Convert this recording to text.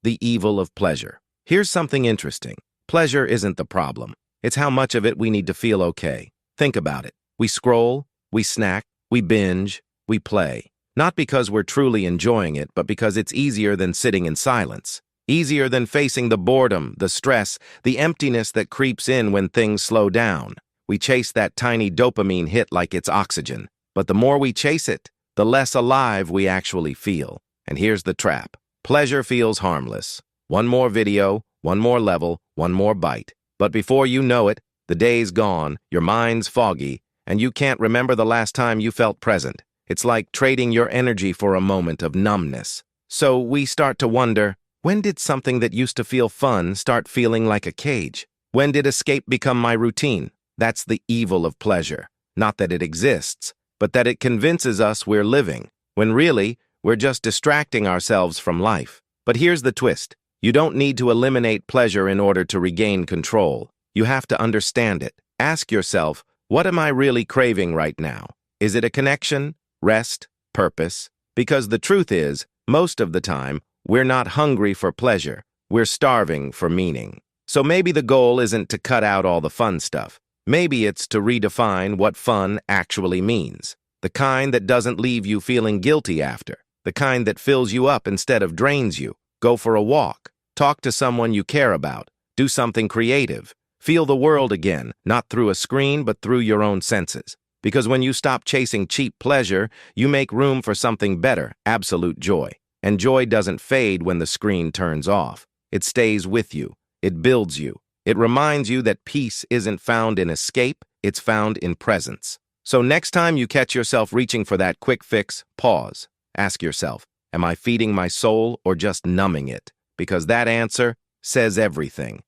the evil of pleasure. Here's something interesting. Pleasure isn't the problem. It's how much of it we need to feel okay. Think about it. We scroll, we snack, we binge, we play. Not because we're truly enjoying it, but because it's easier than sitting in silence. Easier than facing the boredom, the stress, the emptiness that creeps in when things slow down. We chase that tiny dopamine hit like it's oxygen. But the more we chase it, the less alive we actually feel. And here's the trap. Pleasure feels harmless. One more video, one more level, one more bite. But before you know it, the day's gone, your mind's foggy, and you can't remember the last time you felt present. It's like trading your energy for a moment of numbness. So we start to wonder, when did something that used to feel fun start feeling like a cage? When did escape become my routine? That's the evil of pleasure. Not that it exists, but that it convinces us we're living, when really, we're just distracting ourselves from life. But here's the twist. You don't need to eliminate pleasure in order to regain control. You have to understand it. Ask yourself, what am I really craving right now? Is it a connection, rest, purpose? Because the truth is, most of the time, we're not hungry for pleasure. We're starving for meaning. So maybe the goal isn't to cut out all the fun stuff. Maybe it's to redefine what fun actually means. The kind that doesn't leave you feeling guilty after. The kind that fills you up instead of drains you. Go for a walk. Talk to someone you care about. Do something creative. Feel the world again, not through a screen, but through your own senses. Because when you stop chasing cheap pleasure, you make room for something better, absolute joy. And joy doesn't fade when the screen turns off. It stays with you. It builds you. It reminds you that peace isn't found in escape, it's found in presence. So next time you catch yourself reaching for that quick fix, pause. Ask yourself, am I feeding my soul or just numbing it? Because that answer says everything.